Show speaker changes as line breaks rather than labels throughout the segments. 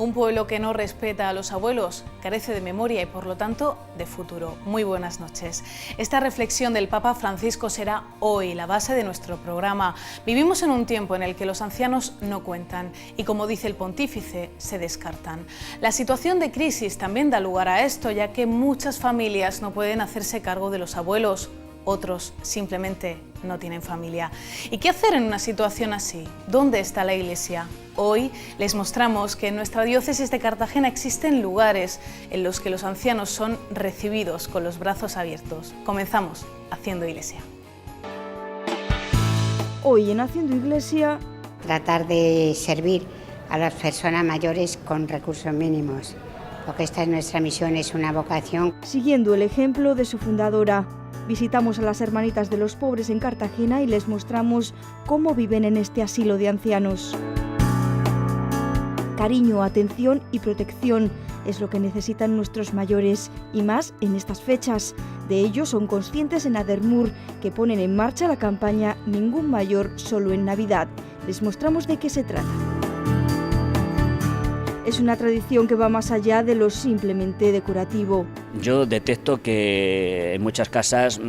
Un pueblo que no respeta a los abuelos carece de memoria y, por lo tanto, de futuro. Muy buenas noches. Esta reflexión del Papa Francisco será hoy la base de nuestro programa. Vivimos en un tiempo en el que los ancianos no cuentan y, como dice el pontífice, se descartan. La situación de crisis también da lugar a esto, ya que muchas familias no pueden hacerse cargo de los abuelos. Otros simplemente no tienen familia. ¿Y qué hacer en una situación así? ¿Dónde está la Iglesia? Hoy les mostramos que en nuestra diócesis de Cartagena existen lugares en los que los ancianos son recibidos con los brazos abiertos. Comenzamos Haciendo Iglesia.
Hoy en Haciendo Iglesia,
tratar de servir a las personas mayores con recursos mínimos, porque esta es nuestra misión, es una vocación.
Siguiendo el ejemplo de su fundadora, visitamos a las Hermanitas de los Pobres en Cartagena y les mostramos cómo viven en este asilo de ancianos. Cariño, atención y protección es lo que necesitan nuestros mayores, y más en estas fechas. De ello son conscientes en Ademur, que ponen en marcha la campaña Ningún mayor solo en Navidad. Les mostramos de qué se trata. Es una tradición que va más allá de lo simplemente decorativo.
Yo detecto que en muchas casas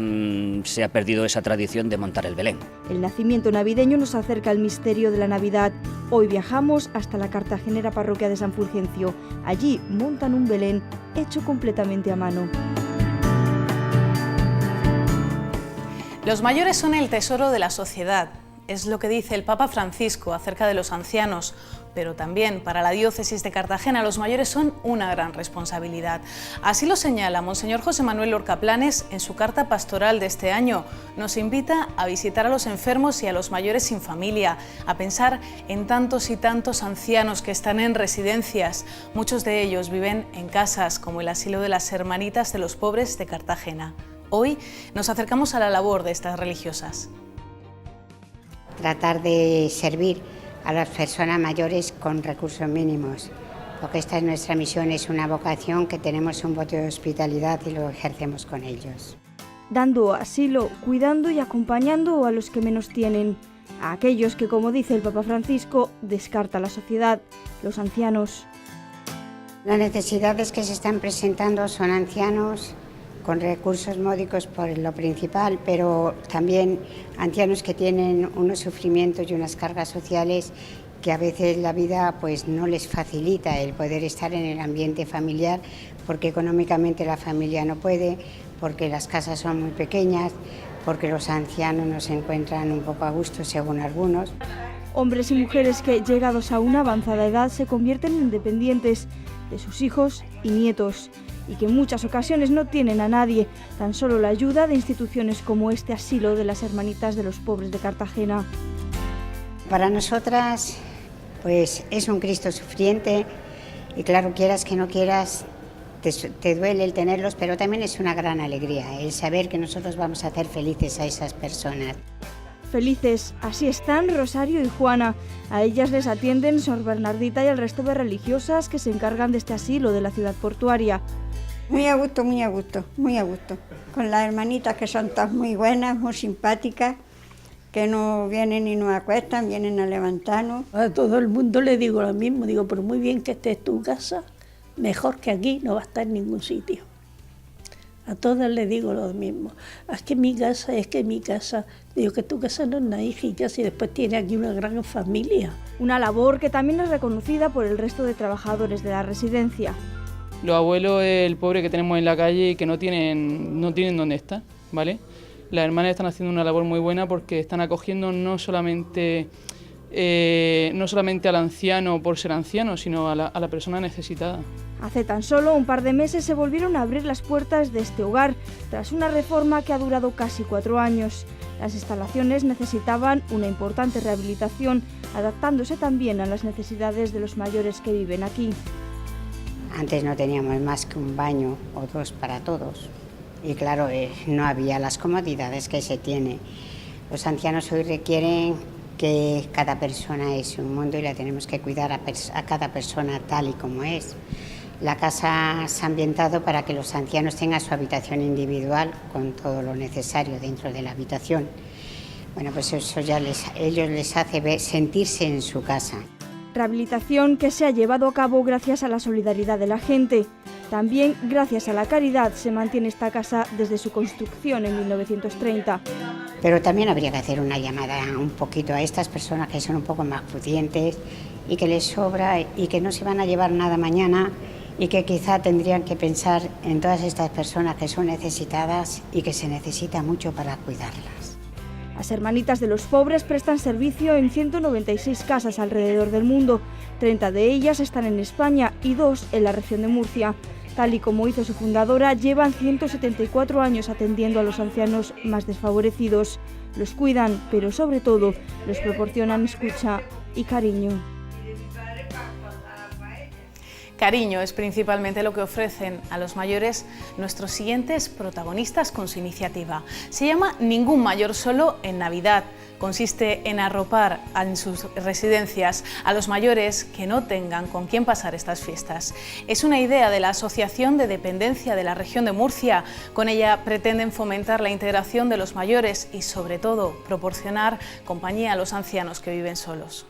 se ha perdido esa tradición de montar el Belén.
El nacimiento navideño nos acerca al misterio de la Navidad. Hoy viajamos hasta la cartagenera parroquia de San Fulgencio. Allí montan un Belén hecho completamente a mano.
Los mayores son el tesoro de la sociedad. Es lo que dice el Papa Francisco acerca de los ancianos, pero también para la diócesis de Cartagena los mayores son una gran responsabilidad. Así lo señala Monseñor José Manuel Lorca Planes en su carta pastoral de este año. Nos invita a visitar a los enfermos y a los mayores sin familia, a pensar en tantos y tantos ancianos que están en residencias. Muchos de ellos viven en casas como el asilo de las Hermanitas de los Pobres de Cartagena. Hoy nos acercamos a la labor de estas religiosas.
Tratar de servir a las personas mayores con recursos mínimos, porque esta es nuestra misión, es una vocación que tenemos un voto de hospitalidad y lo ejercemos con ellos.
Dando asilo, cuidando y acompañando a los que menos tienen, a aquellos que, como dice el Papa Francisco, descarta la sociedad, los ancianos.
Las necesidades que se están presentando son ancianos con recursos módicos por lo principal, pero también ancianos que tienen unos sufrimientos y unas cargas sociales que a veces la vida pues no les facilita el poder estar en el ambiente familiar, porque económicamente la familia no puede, porque las casas son muy pequeñas, porque los ancianos no se encuentran un poco a gusto según algunos.
Hombres y mujeres que, llegados a una avanzada edad, se convierten en dependientes de sus hijos y nietos, y que en muchas ocasiones no tienen a nadie, tan solo la ayuda de instituciones como este asilo de las Hermanitas de los Pobres de Cartagena.
Para nosotras, pues es un Cristo sufriente y claro, quieras que no quieras, te duele el tenerlos, pero también es una gran alegría el saber que nosotros vamos a hacer felices a esas personas.
Felices, así están Rosario y Juana. A ellas les atienden Sor Bernardita y el resto de religiosas que se encargan de este asilo de la ciudad portuaria.
Muy a gusto, muy a gusto, muy a gusto. Con las hermanitas que son todas muy buenas, muy simpáticas, que no vienen y nos acuestan, vienen a levantarnos.
A todo el mundo le digo lo mismo, digo, por muy bien que esté tu casa, mejor que aquí no va a estar en ningún sitio. A todas les digo lo mismo. Es que mi casa, digo que tu casa no es una hijita, si después tiene aquí una gran familia.
Una labor que también es reconocida por el resto de trabajadores de la residencia.
Los abuelos, el pobre que tenemos en la calle y que no tienen dónde estar, ¿vale? Las hermanas están haciendo una labor muy buena porque están acogiendo no solamente al anciano por ser anciano, sino a la persona necesitada.
Hace tan solo un par de meses se volvieron a abrir las puertas de este hogar, tras una reforma que ha durado casi 4 años. Las instalaciones necesitaban una importante rehabilitación, adaptándose también a las necesidades de los mayores que viven aquí.
Antes no teníamos más que un baño o 2 para todos y claro, no había las comodidades que se tiene. Los ancianos hoy requieren que cada persona es un mundo y la tenemos que cuidar a cada persona tal y como es. La casa se ha ambientado para que los ancianos tengan su habitación individual con todo lo necesario dentro de la habitación. Bueno, pues eso ya ellos les hace sentirse en su casa.
Rehabilitación que se ha llevado a cabo gracias a la solidaridad de la gente. También gracias a la caridad se mantiene esta casa desde su construcción en 1930.
Pero también habría que hacer una llamada un poquito a estas personas que son un poco más pudientes y que les sobra y que no se van a llevar nada mañana y que quizá tendrían que pensar en todas estas personas que son necesitadas y que se necesita mucho para cuidarlas.
Las Hermanitas de los Pobres prestan servicio en 196 casas alrededor del mundo. 30 de ellas están en España y 2 en la región de Murcia. Tal y como hizo su fundadora, llevan 174 años atendiendo a los ancianos más desfavorecidos. Los cuidan, pero sobre todo les proporcionan escucha y cariño.
Cariño es principalmente lo que ofrecen a los mayores nuestros siguientes protagonistas con su iniciativa. Se llama Ningún Mayor Solo en Navidad. Consiste en arropar en sus residencias a los mayores que no tengan con quién pasar estas fiestas. Es una idea de la Asociación de Dependencia de la Región de Murcia. Con ella pretenden fomentar la integración de los mayores y, sobre todo, proporcionar compañía a los ancianos que viven solos.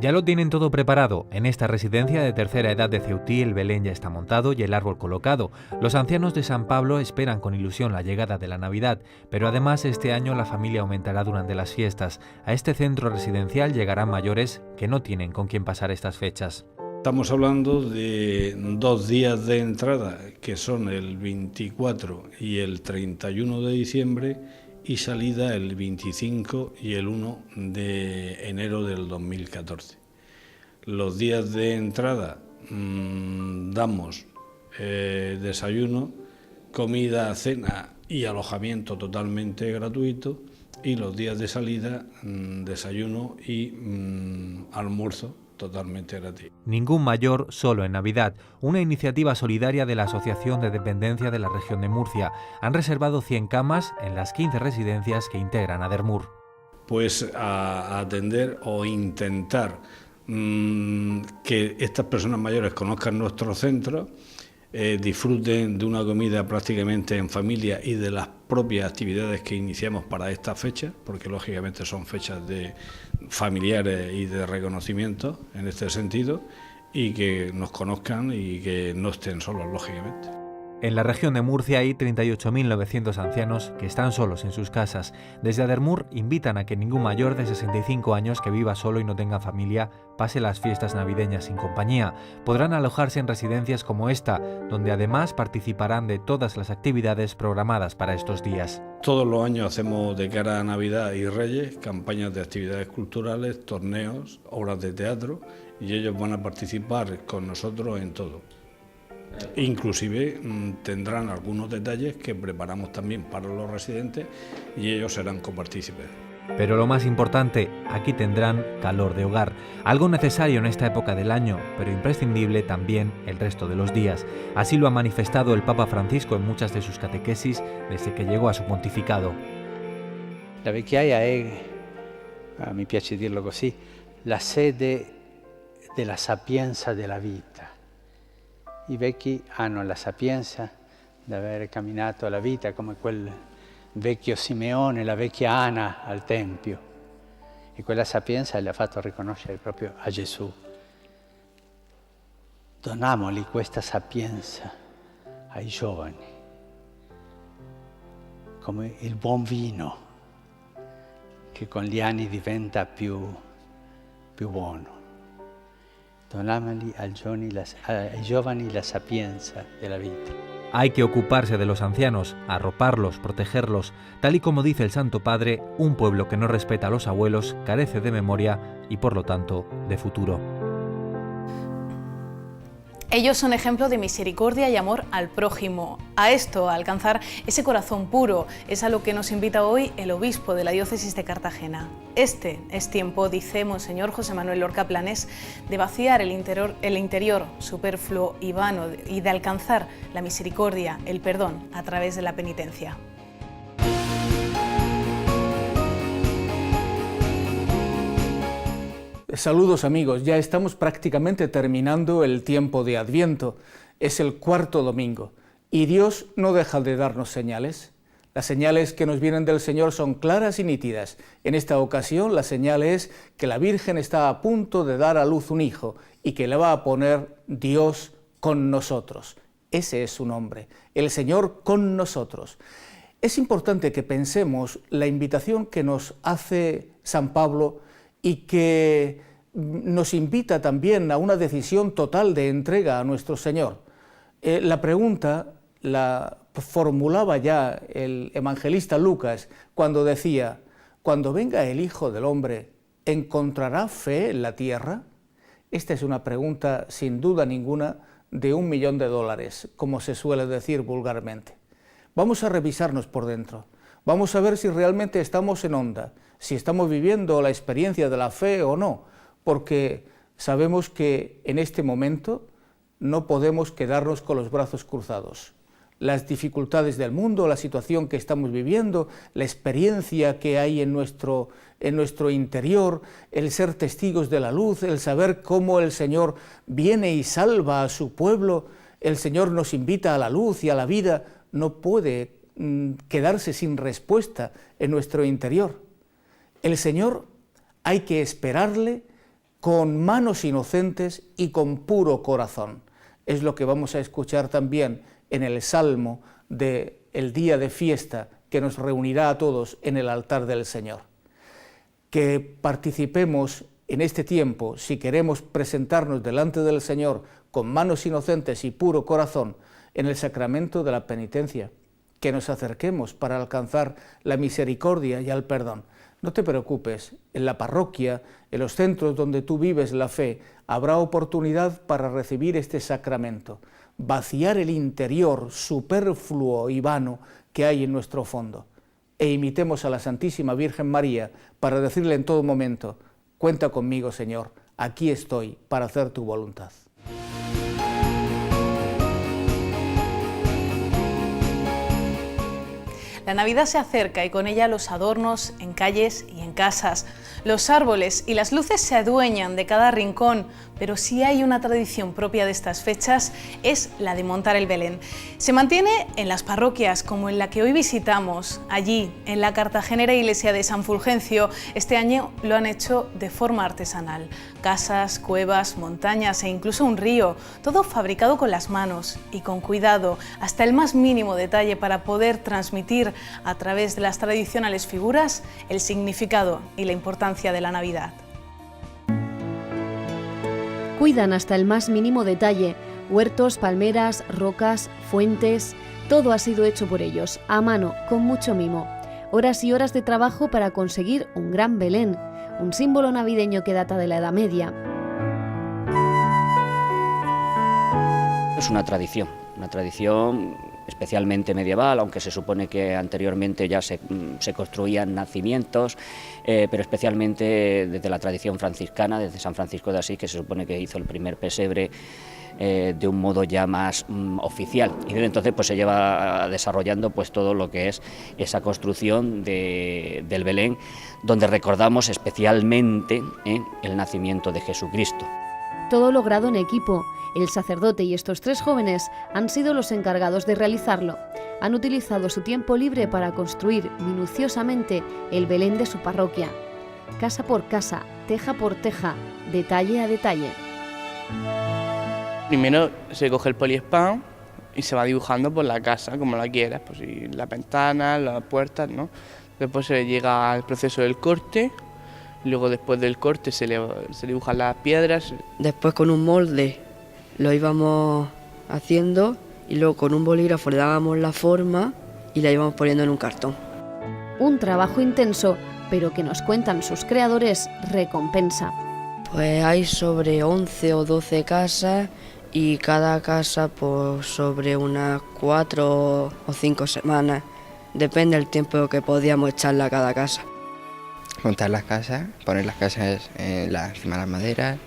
Ya lo tienen todo preparado. En esta residencia de tercera edad de Ceutí el Belén ya está montado y el árbol colocado. Los ancianos de San Pablo esperan con ilusión la llegada de la Navidad, pero además este año la familia aumentará durante las fiestas. A este centro residencial llegarán mayores que no tienen con quién pasar estas fechas.
Estamos hablando de 2 días de entrada, que son el 24 y el 31 de diciembre, y salida el 25 y el 1 de enero del 2014. Los días de entrada damos desayuno, comida, cena y alojamiento totalmente gratuito, y los días de salida desayuno y almuerzo totalmente gratis.
Ningún Mayor Solo en Navidad, una iniciativa solidaria de la Asociación de Dependencia de la Región de Murcia. Han reservado 100 camas en las 15 residencias que integran Adermur.
Pues a atender o intentar que estas personas mayores conozcan nuestro centro, disfruten de una comida prácticamente en familia y de las propias actividades que iniciamos para esta fecha, porque lógicamente son fechas de familiares y de reconocimiento en este sentido, y que nos conozcan y que no estén solos, lógicamente.
En la región de Murcia hay 38.900 ancianos que están solos en sus casas. Desde Adermur invitan a que ningún mayor de 65 años que viva solo y no tenga familia pase las fiestas navideñas sin compañía. Podrán alojarse en residencias como esta, donde además participarán de todas las actividades programadas para estos días.
Todos los años hacemos de cara a Navidad y Reyes campañas de actividades culturales, torneos, obras de teatro, y ellos van a participar con nosotros en todo. Inclusive tendrán algunos detalles que preparamos también para los residentes y ellos serán copartícipes.
Pero lo más importante, aquí tendrán calor de hogar, algo necesario en esta época del año, pero imprescindible también el resto de los días. Así lo ha manifestado el Papa Francisco en muchas de sus catequesis desde que llegó a su pontificado.
La vecchiaia è, mi piace dirlo così, la sede della sapienza della vita. I vecchi hanno la sapienza di aver camminato la vita come quel vecchio Simeone, la vecchia Ana al Tempio, e quella sapienza le ha fatto riconoscere proprio a Gesù. Doniamoli questa sapienza ai giovani, come il buon vino che con gli anni diventa più buono. Donameli ai giovani la sapienza della vita.
Hay que ocuparse de los ancianos, arroparlos, protegerlos. Tal y como dice el Santo Padre, un pueblo que no respeta a los abuelos carece de memoria y, por lo tanto, de futuro.
Ellos son ejemplo de misericordia y amor al prójimo. A esto, a alcanzar ese corazón puro, es a lo que nos invita hoy el obispo de la diócesis de Cartagena. Este es tiempo, dice Monseñor José Manuel Lorca Planés, de vaciar el interior superfluo y vano y de alcanzar la misericordia, el perdón, a través de la penitencia.
Saludos amigos, ya estamos prácticamente terminando el tiempo de Adviento. Es el 4.º domingo y Dios no deja de darnos señales. Las señales que nos vienen del Señor son claras y nítidas. En esta ocasión la señal es que la Virgen está a punto de dar a luz un hijo y que le va a poner Dios con nosotros. Ese es su nombre, el Señor con nosotros. Es importante que pensemos la invitación que nos hace San Pablo y que nos invita también a una decisión total de entrega a nuestro Señor. La pregunta la formulaba ya el evangelista Lucas cuando decía: cuando venga el Hijo del Hombre, ¿encontrará fe en la tierra? Esta es una pregunta sin duda ninguna de $1 millón, como se suele decir vulgarmente. Vamos a revisarnos por dentro, vamos a ver si realmente estamos en onda, si estamos viviendo la experiencia de la fe o no, porque sabemos que en este momento no podemos quedarnos con los brazos cruzados. Las dificultades del mundo, la situación que estamos viviendo, la experiencia que hay en nuestro interior, el ser testigos de la luz, el saber cómo el Señor viene y salva a su pueblo, el Señor nos invita a la luz y a la vida, no puede quedarse sin respuesta en nuestro interior. El Señor hay que esperarle con manos inocentes y con puro corazón. Es lo que vamos a escuchar también en el Salmo del día de fiesta que nos reunirá a todos en el altar del Señor. Que participemos en este tiempo, si queremos presentarnos delante del Señor con manos inocentes y puro corazón, en el sacramento de la penitencia, que nos acerquemos para alcanzar la misericordia y el perdón. No te preocupes, en la parroquia, en los centros donde tú vives la fe, habrá oportunidad para recibir este sacramento, vaciar el interior superfluo y vano que hay en nuestro fondo. E imitemos a la Santísima Virgen María para decirle en todo momento: cuenta conmigo, Señor, aquí estoy para hacer tu voluntad.
La Navidad se acerca y con ella los adornos en calles y en casas. Los árboles y las luces se adueñan de cada rincón, pero si hay una tradición propia de estas fechas es la de montar el Belén. Se mantiene en las parroquias como en la que hoy visitamos. Allí, en la cartagenera iglesia de San Fulgencio, este año lo han hecho de forma artesanal. Casas, cuevas, montañas e incluso un río, todo fabricado con las manos y con cuidado, hasta el más mínimo detalle para poder transmitir a través de las tradicionales figuras el significado y la importancia de la Navidad.
Cuidan hasta el más mínimo detalle, huertos, palmeras, rocas, fuentes, todo ha sido hecho por ellos, a mano, con mucho mimo. Horas y horas de trabajo para conseguir un gran Belén, un símbolo navideño que data de la Edad Media.
Es una tradición especialmente medieval, aunque se supone que anteriormente ya se construían nacimientos, pero especialmente desde la tradición franciscana, desde San Francisco de Asís, que se supone que hizo el primer pesebre de un modo ya más oficial, y desde entonces pues se lleva desarrollando pues todo lo que es esa construcción del Belén, donde recordamos especialmente el nacimiento de Jesucristo.
Todo logrado en equipo. El sacerdote y estos 3 jóvenes han sido los encargados de realizarlo. Han utilizado su tiempo libre para construir minuciosamente el Belén de su parroquia. Casa por casa, teja por teja, detalle a detalle.
Primero se coge el poliespán y se va dibujando por la casa, como la quieras, pues y las ventanas, las puertas, ¿no? Después se llega al proceso del corte, luego después del corte se dibujan las piedras.
Después con un molde lo íbamos haciendo y luego con un bolígrafo le dábamos la forma y la íbamos poniendo en un cartón.
Un trabajo intenso, pero que nos cuentan sus creadores recompensa.
Pues hay sobre 11 o 12 casas y cada casa pues sobre unas 4 o 5 semanas. Depende del tiempo que podíamos echarle a cada casa.
Montar las casas, poner las casas encima de las maderas,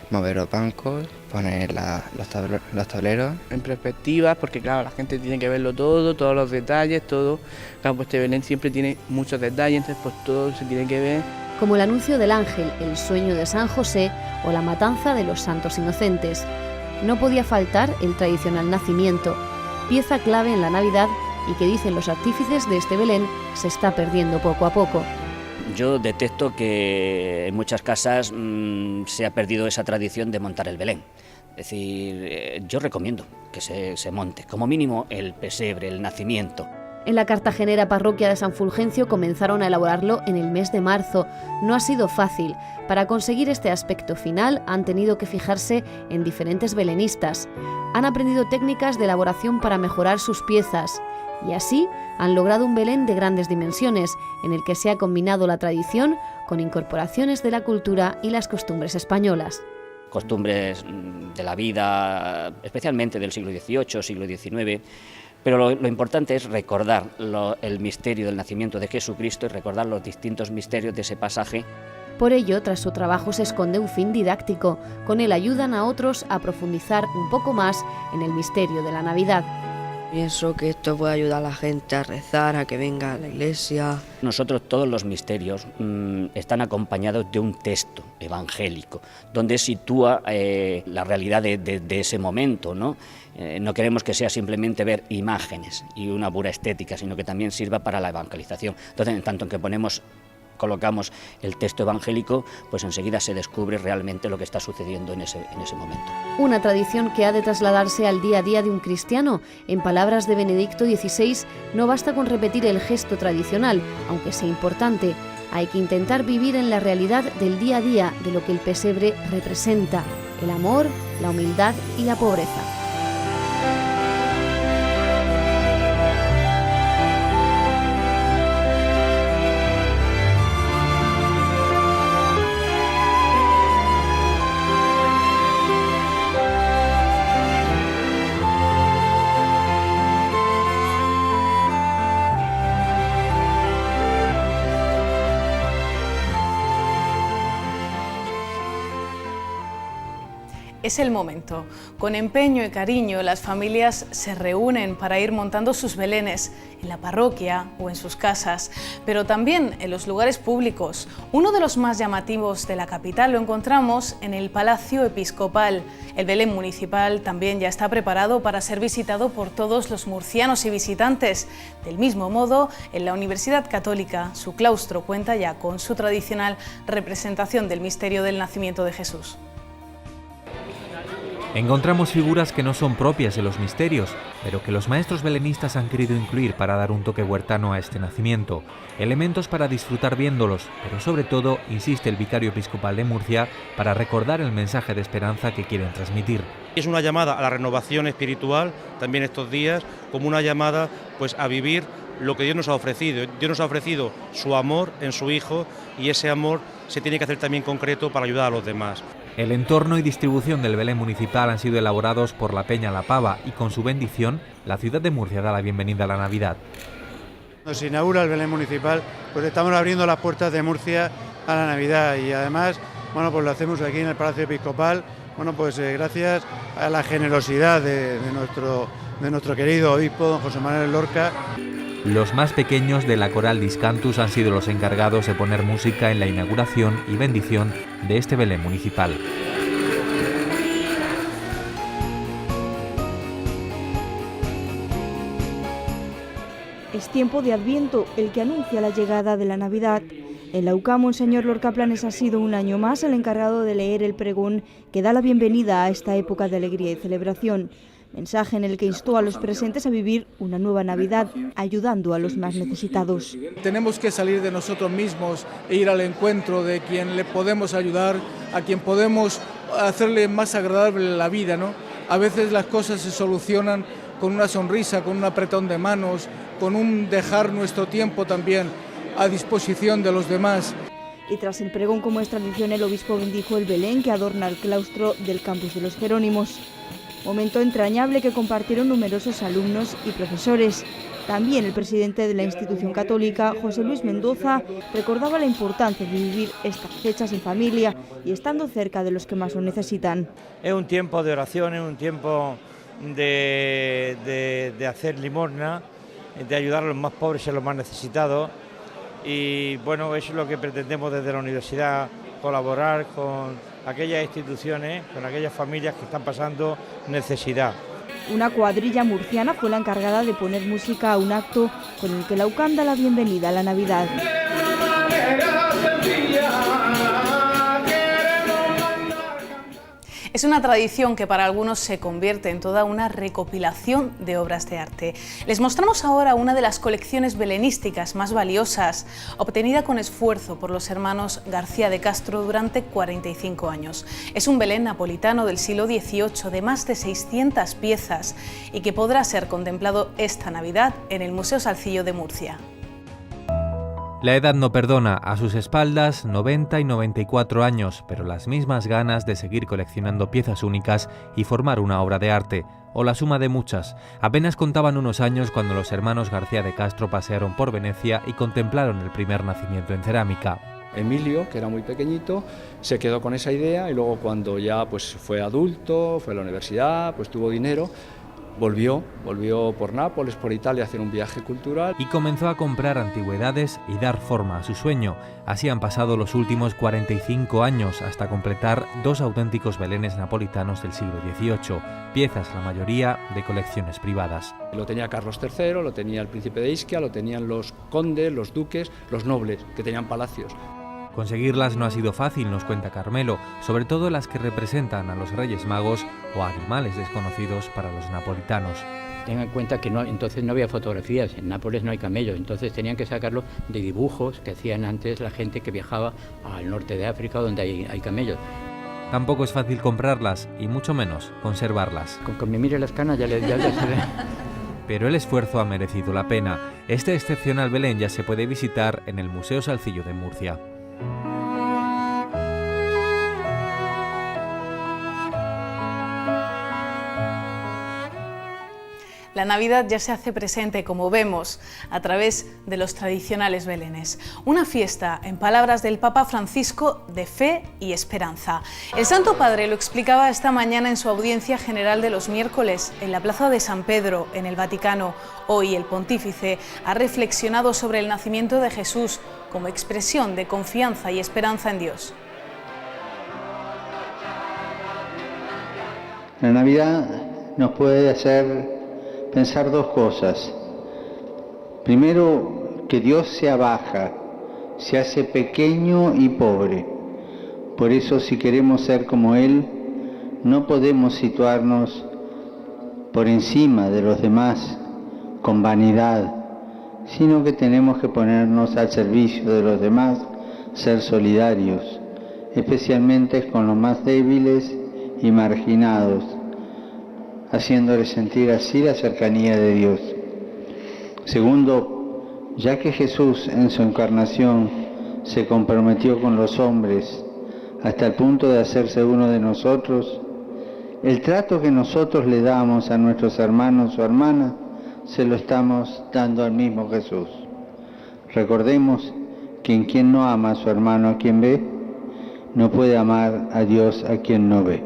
mover los bancos, poner los tableros.
En perspectivas, porque claro, la gente tiene que verlo todo, todos los detalles, todo. Claro, pues este Belén siempre tiene muchos detalles, entonces pues todo se tiene que ver.
Como el anuncio del ángel, el sueño de San José o la matanza de los santos inocentes. No podía faltar el tradicional nacimiento, pieza clave en la Navidad y que dicen los artífices de este Belén se está perdiendo poco a poco.
Yo detecto que en muchas casas se ha perdido esa tradición de montar el Belén. Es decir, yo recomiendo que se monte, como mínimo, el pesebre, el nacimiento.
En la cartagenera parroquia de San Fulgencio comenzaron a elaborarlo en el mes de marzo. No ha sido fácil. Para conseguir este aspecto final han tenido que fijarse en diferentes belenistas. Han aprendido técnicas de elaboración para mejorar sus piezas. Y así han logrado un Belén de grandes dimensiones, en el que se ha combinado la tradición con incorporaciones de la cultura y las costumbres españolas.
Costumbres de la vida, especialmente del siglo XVIII, siglo XIX, pero lo importante es recordar el misterio del nacimiento de Jesucristo y recordar los distintos misterios de ese pasaje.
Por ello, tras su trabajo se esconde un fin didáctico. Con él ayudan a otros a profundizar un poco más en el misterio de la Navidad.
Pienso que esto puede ayudar a la gente a rezar, a que venga a la iglesia.
Nosotros todos los misterios están acompañados de un texto evangélico, donde sitúa la realidad de ese momento, ¿no? No queremos que sea simplemente ver imágenes y una pura estética, sino que también sirva para la evangelización. Entonces, en tanto que colocamos el texto evangélico, pues enseguida se descubre realmente lo que está sucediendo en ese momento.
Una tradición que ha de trasladarse al día a día de un cristiano. En palabras de Benedicto XVI, no basta con repetir el gesto tradicional, aunque sea importante. Hay que intentar vivir en la realidad del día a día de lo que el pesebre representa: el amor, la humildad y la pobreza.
Es el momento. Con empeño y cariño, las familias se reúnen para ir montando sus belenes en la parroquia o en sus casas, pero también en los lugares públicos. Uno de los más llamativos de la capital lo encontramos en el Palacio Episcopal. El Belén municipal también ya está preparado para ser visitado por todos los murcianos y visitantes. Del mismo modo, en la Universidad Católica, su claustro cuenta ya con su tradicional representación del misterio del nacimiento de Jesús.
Encontramos figuras que no son propias de los misterios, pero que los maestros belenistas han querido incluir para dar un toque huertano a este nacimiento. Elementos para disfrutar viéndolos, pero sobre todo, insiste el vicario episcopal de Murcia, para recordar el mensaje de esperanza que quieren transmitir.
Es una llamada a la renovación espiritual, también estos días, como una llamada pues a vivir lo que Dios nos ha ofrecido. Dios nos ha ofrecido su amor en su Hijo, y ese amor se tiene que hacer también concreto para ayudar a los demás.
El entorno y distribución del Belén municipal han sido elaborados por la Peña La Pava y con su bendición, la ciudad de Murcia da la bienvenida a la Navidad.
Cuando se inaugura el Belén municipal, pues estamos abriendo las puertas de Murcia a la Navidad, y además, bueno, pues lo hacemos aquí en el Palacio Episcopal, bueno, pues gracias a la generosidad de nuestro querido obispo, don José Manuel Lorca.
Los más pequeños de la Coral Discantus han sido los encargados de poner música en la inauguración y bendición de este Belén municipal.
Es tiempo de Adviento, el que anuncia la llegada de la Navidad. En la UCAM, Monseñor Lorca Planes ha sido un año más el encargado de leer el pregón que da la bienvenida a esta época de alegría y celebración. Mensaje en el que instó a los presentes a vivir una nueva Navidad, ayudando a los más necesitados.
Tenemos que salir de nosotros mismos e ir al encuentro de quien le podemos ayudar, a quien podemos hacerle más agradable la vida, ¿no? A veces las cosas se solucionan con una sonrisa, con un apretón de manos, con un dejar nuestro tiempo también a disposición de los demás.
Y tras el pregón, como es tradición, el obispo bendijo el Belén que adorna el claustro del campus de los Jerónimos. Momento entrañable que compartieron numerosos alumnos y profesores. También el presidente de la institución católica, José Luis Mendoza, recordaba la importancia de vivir estas fechas en familia y estando cerca de los que más lo necesitan.
Es un tiempo de oración, es un tiempo de hacer limosna, de ayudar a los más pobres y a los más necesitados. Y bueno, eso es lo que pretendemos desde la universidad, colaborar con aquellas instituciones, con aquellas familias que están pasando necesidad.
Una cuadrilla murciana fue la encargada de poner música a un acto con el que la UCAM da la bienvenida a la Navidad.
Es una tradición que para algunos se convierte en toda una recopilación de obras de arte. Les mostramos ahora una de las colecciones belenísticas más valiosas, obtenida con esfuerzo por los hermanos García de Castro durante 45 años. Es un Belén napolitano del siglo XVIII de más de 600 piezas y que podrá ser contemplado esta Navidad en el Museo Salcillo de Murcia.
La edad no perdona, a sus espaldas 90 y 94 años, pero las mismas ganas de seguir coleccionando piezas únicas y formar una obra de arte, o la suma de muchas. Apenas contaban unos años cuando los hermanos García de Castro pasearon por Venecia y contemplaron el primer nacimiento en cerámica.
Emilio, que era muy pequeñito, se quedó con esa idea y luego cuando ya pues, fue adulto, fue a la universidad, pues tuvo dinero, volvió por Nápoles, por Italia a hacer un viaje cultural.
Y comenzó a comprar antigüedades y dar forma a su sueño. Así han pasado los últimos 45 años hasta completar 2 auténticos belenes napolitanos del siglo XVIII, piezas la mayoría de colecciones privadas.
Lo tenía Carlos III, lo tenía el príncipe de Ischia, lo tenían los condes, los duques, los nobles, que tenían palacios.
Conseguirlas no ha sido fácil, nos cuenta Carmelo, sobre todo las que representan a los Reyes Magos o a animales desconocidos para los napolitanos.
Tengan en cuenta que entonces no había fotografías, en Nápoles no hay camellos, entonces tenían que sacarlo de dibujos que hacían antes la gente que viajaba al norte de África donde hay camellos.
Tampoco es fácil comprarlas y mucho menos conservarlas.
Con que me mire las canas ya le
Pero el esfuerzo ha merecido la pena. Este excepcional Belén ya se puede visitar en el Museo Salcillo de Murcia.
La Navidad ya se hace presente, como vemos, a través de los tradicionales belenes. Una fiesta, en palabras del Papa Francisco, de fe y esperanza. El Santo Padre lo explicaba esta mañana en su audiencia general de los miércoles en la Plaza de San Pedro, en el Vaticano. Hoy el pontífice ha reflexionado sobre el nacimiento de Jesús como expresión de confianza y esperanza en Dios.
La Navidad nos puede hacer pensar 2 cosas. Primero, que Dios se abaja, se hace pequeño y pobre. Por eso, si queremos ser como Él, no podemos situarnos por encima de los demás con vanidad, sino que tenemos que ponernos al servicio de los demás, ser solidarios, especialmente con los más débiles y marginados, haciéndoles sentir así la cercanía de Dios. Segundo, ya que Jesús en su encarnación se comprometió con los hombres hasta el punto de hacerse uno de nosotros, el trato que nosotros le damos a nuestros hermanos o hermanas se lo estamos dando al mismo Jesús. Recordemos que quien no ama a su hermano a quien ve, no puede amar a Dios a quien no ve.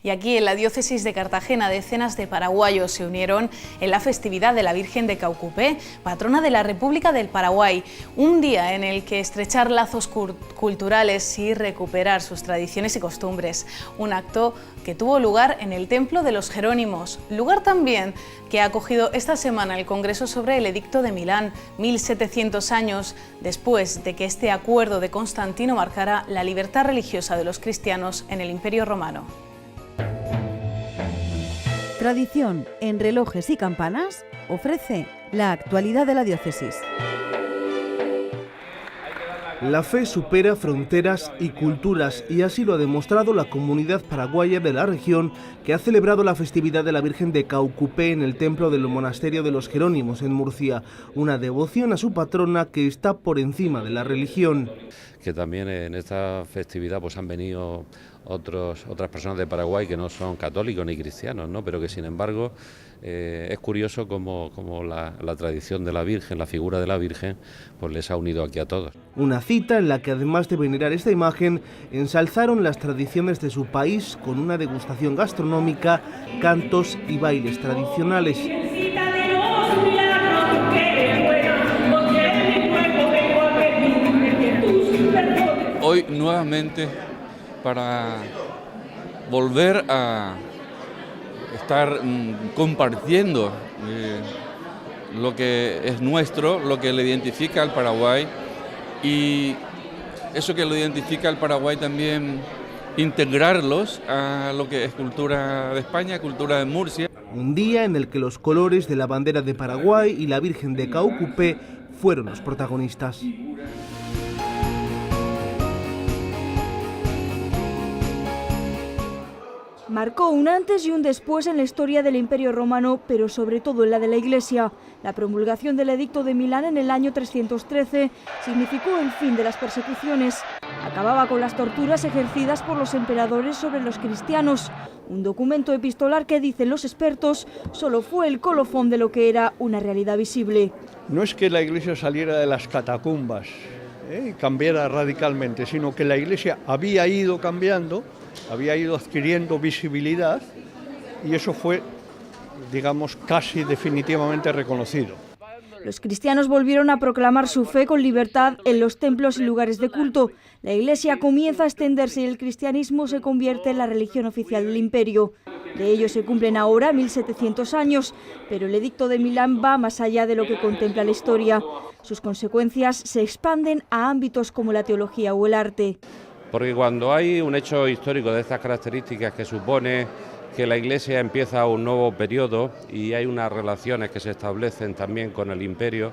Y aquí en la diócesis de Cartagena, decenas de paraguayos se unieron en la festividad de la Virgen de Caucupé, patrona de la República del Paraguay, un día en el que estrechar lazos culturales y recuperar sus tradiciones y costumbres. Un acto que tuvo lugar en el Templo de los Jerónimos, lugar también que ha acogido esta semana el Congreso sobre el Edicto de Milán, 1700 años después de que este acuerdo de Constantino marcara la libertad religiosa de los cristianos en el Imperio Romano.
Tradición en relojes y campanas ofrece la actualidad de la diócesis.
La fe supera fronteras y culturas y así lo ha demostrado la comunidad paraguaya de la región que ha celebrado la festividad de la Virgen de Caucupé en el templo del monasterio de los Jerónimos en Murcia, una devoción a su patrona que está por encima de la religión.
Que también en esta festividad pues han venido otras personas de Paraguay que no son católicos ni cristianos, ¿no? Pero que sin embargo es curioso cómo la tradición de la Virgen, la figura de la Virgen, pues les ha unido aquí a todos.
Una cita en la que además de venerar esta imagen, ensalzaron las tradiciones de su país con una degustación gastronómica, cantos y bailes tradicionales.
Hoy nuevamente para volver a estar compartiendo lo que es nuestro, lo que le identifica al Paraguay, y eso que lo identifica al Paraguay también integrarlos a lo que es cultura de España, cultura de Murcia.
Un día en el que los colores de la bandera de Paraguay y la Virgen de Caucupé fueron los protagonistas.
Marcó un antes y un después en la historia del Imperio Romano, pero sobre todo en la de la Iglesia. La promulgación del Edicto de Milán en el año 313 significó el fin de las persecuciones. Acababa con las torturas ejercidas por los emperadores sobre los cristianos. Un documento epistolar que, dicen los expertos, solo fue el colofón de lo que era una realidad visible.
No es que la Iglesia saliera de las catacumbas y cambiara radicalmente, sino que la Iglesia había ido cambiando, había ido adquiriendo visibilidad, y eso fue, digamos, casi definitivamente reconocido.
Los cristianos volvieron a proclamar su fe con libertad en los templos y lugares de culto. La Iglesia comienza a extenderse y el cristianismo se convierte en la religión oficial del imperio. De ello se cumplen ahora 1700 años, pero el Edicto de Milán va más allá de lo que contempla la historia. Sus consecuencias se expanden a ámbitos como la teología o el arte.
Porque cuando hay un hecho histórico de estas características que supone que la Iglesia empieza un nuevo periodo y hay unas relaciones que se establecen también con el imperio,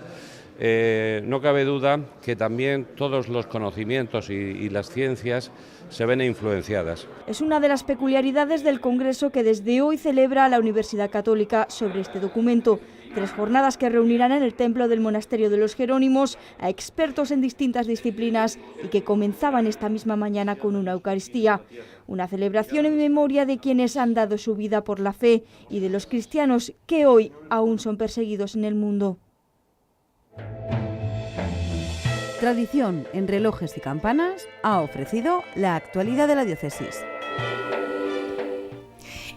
no cabe duda que también todos los conocimientos y las ciencias se ven influenciadas.
Es una de las peculiaridades del Congreso que desde hoy celebra la Universidad Católica sobre este documento. 3 jornadas que reunirán en el templo del monasterio de los Jerónimos a expertos en distintas disciplinas y que comenzaban esta misma mañana con una Eucaristía. Una celebración en memoria de quienes han dado su vida por la fe y de los cristianos que hoy aún son perseguidos en el mundo.
Tradición en relojes y campanas ha ofrecido la actualidad de la diócesis.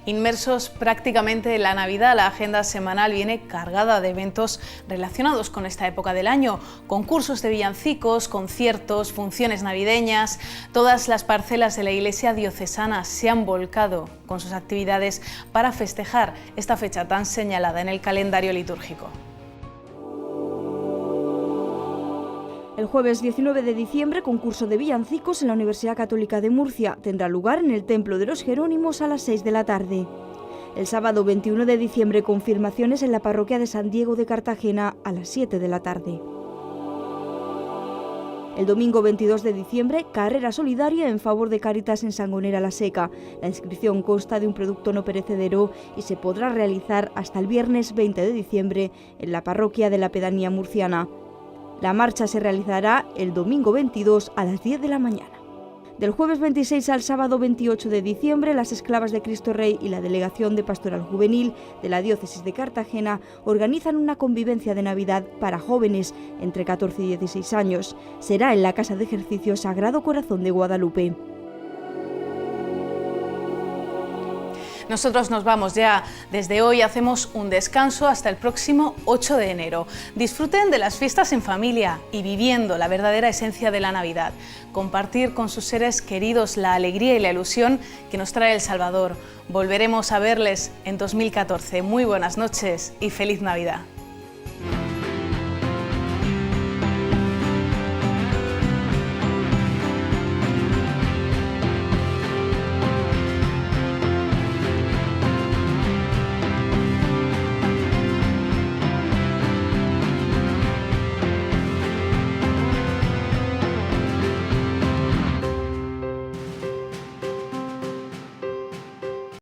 Inmersos prácticamente en la Navidad, la agenda semanal viene cargada de eventos relacionados con esta época del año. Concursos de villancicos, conciertos, funciones navideñas. Todas las parcelas de la Iglesia diocesana se han volcado con sus actividades para festejar esta fecha tan señalada en el calendario litúrgico.
El jueves 19 de diciembre, concurso de villancicos en la Universidad Católica de Murcia. Tendrá lugar en el Templo de los Jerónimos a las 6 de la tarde. El sábado 21 de diciembre, confirmaciones en la parroquia de San Diego de Cartagena a las 7 de la tarde. El domingo 22 de diciembre, carrera solidaria en favor de Cáritas en Sangonera la Seca. La inscripción consta de un producto no perecedero y se podrá realizar hasta el viernes 20 de diciembre en la parroquia de la pedanía murciana. La marcha se realizará el domingo 22 a las 10 de la mañana. Del jueves 26 al sábado 28 de diciembre, las Esclavas de Cristo Rey y la Delegación de Pastoral Juvenil de la Diócesis de Cartagena organizan una convivencia de Navidad para jóvenes entre 14 y 16 años. Será en la Casa de Ejercicio Sagrado Corazón de Guadalupe.
Nosotros nos vamos ya. Desde hoy hacemos un descanso hasta el próximo 8 de enero. Disfruten de las fiestas en familia y viviendo la verdadera esencia de la Navidad. Compartir con sus seres queridos la alegría y la ilusión que nos trae el Salvador. Volveremos a verles en 2014. Muy buenas noches y feliz Navidad.